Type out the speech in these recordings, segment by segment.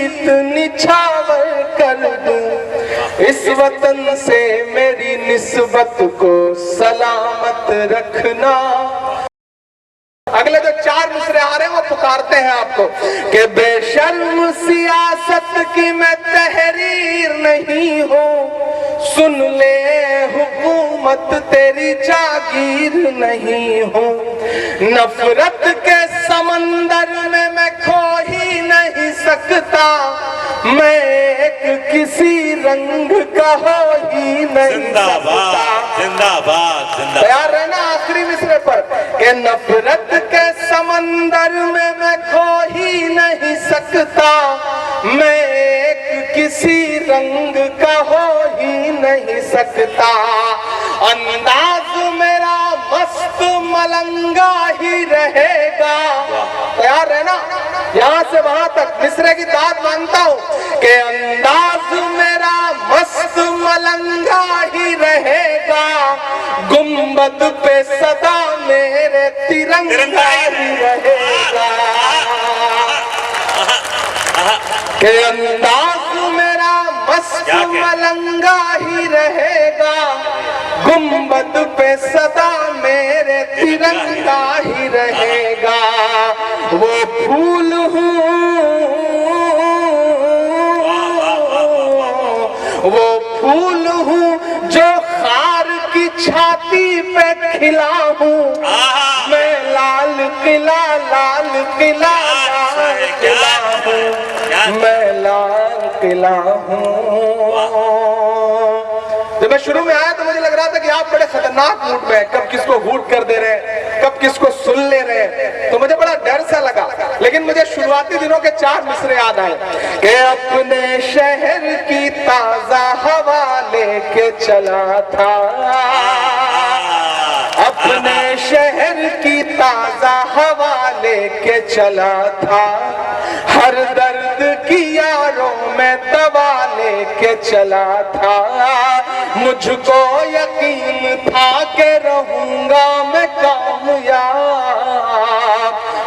प्रीत निछावर कर दूं, इस वतन से मेरी निस्बत को सलामत रखना। अगले जो 4 मिसरे आ रहे हैं वो पुकारते हैं आपको कि बेशर्म सियासत की मैं तहरीर नहीं हूँ, सुन ले हुकूमत तेरी जागीर नहीं हूँ, नफरत के समंदर में मैं खो ही नहीं सकता, मैं एक किसी रंग का हो ही नहीं जिंदाबाद जिंदाबाद जिंदाबाद। तैयार रहना आखिरी मिसरे पर कि नफरत के समंदर में मैं खो ही नहीं सकता, मैं एक किसी रंग का हो ही नहीं सकता, अंदाज मेरा मस्त मलंगा ही रहेगा। तैयार रहना यहाँ से वहां तक मिसरे की दाद मानता हूँ कि अंदाज मेरा मस्त मलंगा ही रहेगा, गुंबद पे सदा मेरे तिरंगा ही रहेगा, कि अंदाज मेरा मस्त मलंगा ही रहेगा, गुंबद पे सदा मेरे तिरंगा ही रहेगा, वो फूल हूँ, वो फूल हूँ जो खार की छाती पे खिला हूँ, मैं लाल किला लाल किला लाल किला हूँ, मैं लाल किला हूँ। जब मैं शुरू में आया तो मुझे लग रहा था कि आप बड़े खतरनाक मूड में हैं, कब किसको हूट कर दे रहे हैं, कब किसको सुन ले रहे हैं, तो मुझे बड़ा डर सा लगा, लेकिन मुझे शुरुआती दिनों के 4 मिसरे याद आए कि अपने शहर की ताजा हवा लेके चला था, अपने शहर की ताजा हवा लेके चला था, हर दर्द की यारों में दवा लेके चला था, मुझको यकीन था कि रहूंगा मैं कामयाब,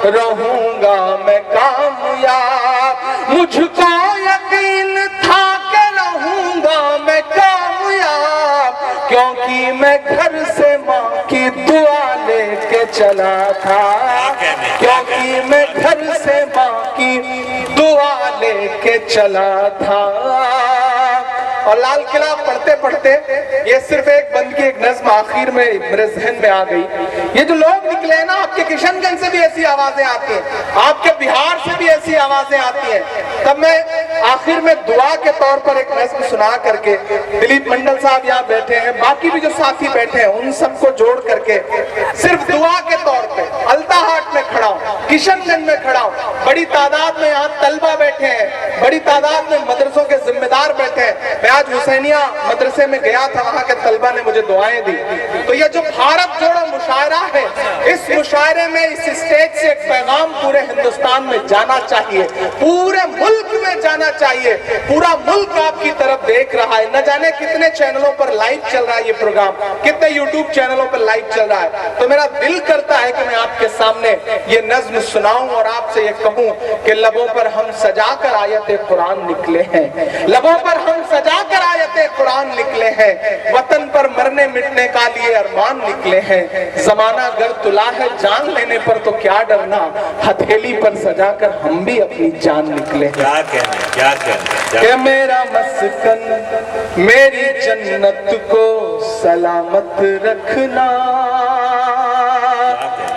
रहूंगा मैं कामयाब, मुझको यकीन था कि रहूंगा मैं कामयाब, क्योंकि मैं घर से माँ की दुआ लेके चला था, क्योंकि मैं घर से माँ की दुआ लेके चला था। और लाल किला पढ़ते पढ़ते ये सिर्फ एक बंद की एक नज्म आखिर में मेरे जहन में आ गई। ये जो लोग निकले हैं ना, आपके किशनगंज से भी ऐसी आवाजें आती हैं, आपके बिहार से भी ऐसी आवाजें आती हैं, तब मैं आखिर में दुआ के तौर पर एक नज्म सुना करके, दिलीप मंडल साहब यहाँ बैठे हैं, बाकी भी जो साथी बैठे हैं, उन सबको जोड़ करके सिर्फ दुआ के तौर पे अल्ताहाट में खड़ा हूँ, किशनगंज में खड़ा हूँ, बड़ी तादाद में यहाँ तलबा बैठे हैं, बड़ी तादाद में मदरसों के जिम्मेदार बैठे हैं। मैं आज हुसैनिया मदरसे में गया था, वहाँ के तलबा ने मुझे दुआएं दी। तो ये जो भारत जोड़ो मुशायरा है, इस मुशायरे में इस स्टेज से एक पैगाम पूरे हिंदुस्तान में जाना चाहिए, पूरे मुल्क में जाना चाहिए, पूरा मुल्क आपकी तरफ देख रहा है, न जाने कितने चैनलों पर लाइव चल रहा है ये प्रोग्राम, कितने यूट्यूब चैनलों पर लाइव चल रहा है। तो मेरा दिल करता है कि मैं आपके सामने ये नज्म सुनाऊं और आपसे ये कहूं कि लबों पर हम सजाकर आयते कुरान निकले हैं, लबों पर हम सजाकर आयते कुरान निकले हैं, वतन पर मरने मिटने का लिए अरमान निकले हैं, जमाना अगर तुला है जान लेने पर तो क्या डरना, हथेली पर सजाकर हम भी अपनी जान निकले हैं। क्या कहना कि मेरा मस्कन मेरी जन्नत को सलामत रखना।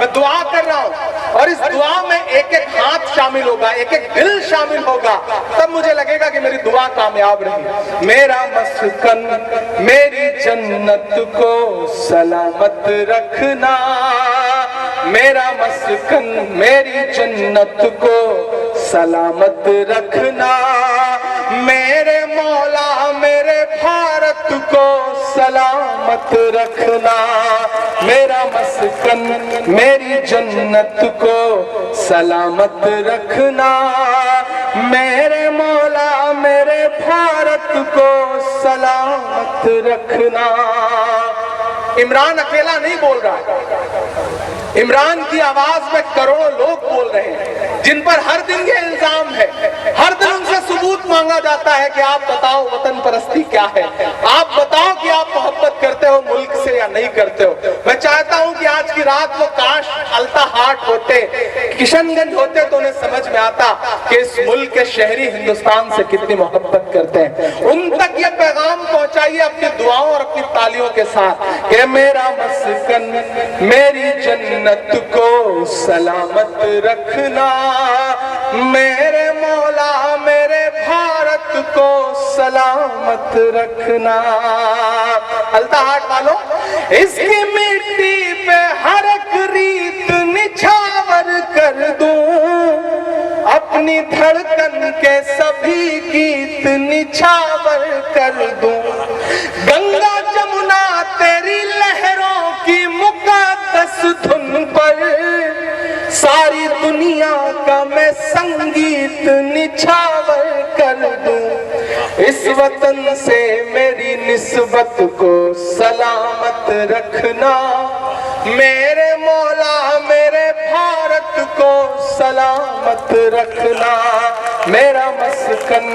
मैं दुआ कर रहा हूँ और इस दुआ में एक एक हाथ शामिल होगा, एक एक दिल शामिल होगा, तब मुझे लगेगा कि मेरी दुआ कामयाब रही। मेरा मस्कन मेरी जन्नत को सलामत रखना, मेरा मस्कन मेरी जन्नत को सलामत रखना, मेरे मौला मेरे भारत को सलामत रखना, मेरा मस्कन मेरी जन्नत को सलामत रखना, मेरे मौला मेरे भारत को सलामत रखना। इमरान अकेला नहीं बोल रहा है, इमरान की आवाज में करोड़ों लोग बोल रहे हैं। जिन पर हर दिन ये इल्जाम है, हर दिन उनसे सबूत मांगा जाता है कि आप बताओ वतन परस्ती क्या है, आप बताओ कि आप मोहब्बत करते हो मुल्क से या नहीं करते हो। मैं चाहता हूं कि आज की रात वो काश अल्ताहाट होते, किशनगंज होते, तो उन्हें समझ में आता कि इस मुल्क के शहरी हिंदुस्तान से कितनी मोहब्बत करते हैं। उन तक ये पैगाम पहुंचाइए अपनी दुआओं और अपनी तालियों के साथ कि मेरा मस्कन मेरी जन्नत को सलामत रखना, मेरे मौला मेरे भारत को सलामत रखना। अल्ताहाट वालों, इसकी मिट्टी पे हर एक रीत निछावर कर दूं, अपनी धड़कन के सभी गीत निछावर कर दूं। गंगा जमुना तेरी लहरों की मुकद्दस धुन पर सारी दुनिया का मैं संगीत निछावर कर दूं। इस वतन से मेरी निस्बत को सलामत रखना, मेरे मौला मेरे भारत को सलामत रखना, मेरा मस्कन।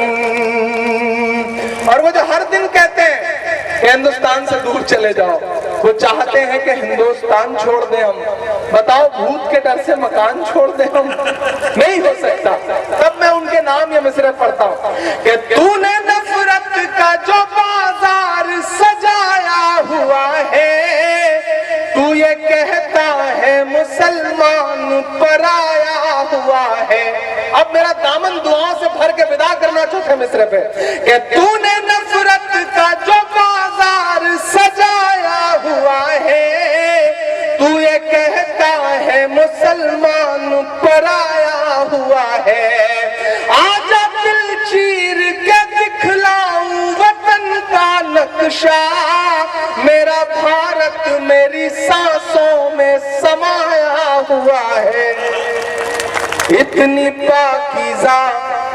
और वो जो हर दिन कहते हैं कि हिंदुस्तान से दूर चले जाओ, वो चाहते हैं कि हिंदुस्तान छोड़ दें हम। बताओ, भूत के डर से मकान छोड़ दें हम? नहीं हो सकता। तब मैं उनके नाम ये मिसरे पढ़ता हूं कि तूने नफरत का जो बाजार सजाया हुआ है, तू ये कहता है मुसलमान पराया हुआ है। अब मेरा दामन दुआओं से भर के विदा करना चौथे मिसरे पे कि तूने नफरत का जो बाजार सजाया हुआ है, तू ये कहता है मुसलमान पराया हुआ है। आजा दिल चीर के दिखलाऊं वतन का नक्शा, मेरा भारत मेरी सांसों में समाया हुआ है। इतनी पाकीज़ा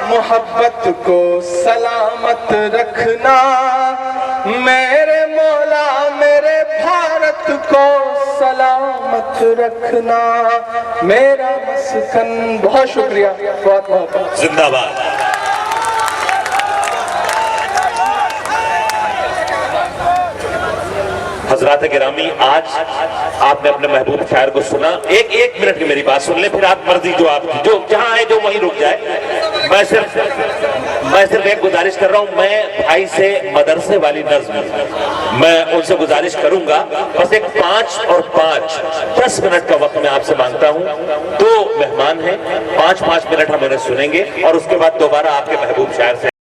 मोहब्बत को सलामत रखना, मेरे मौला मेरे भारत को सलामत रखना, मेरा मस्कन। बहुत शुक्रिया, बहुत बहुत जिंदाबाद। हजरात गिरामी, आज आपने अपने महबूब शायर को सुना। एक मिनट की मेरी बात सुन ले, फिर आप मर्जी जो आपकी, जो जहां आए जो वहीं रुक जाए। मैं सिर्फ एक गुजारिश कर रहा हूं, मैं भाई से मदरसे वाली नज़्म, मैं उनसे गुजारिश करूंगा, बस एक 5 और 5 10 मिनट का वक्त मैं आपसे मांगता हूं। 2 मेहमान हैं, 5-5 मिनट हम उन्हें सुनेंगे और उसके बाद दोबारा आपके महबूब शायर से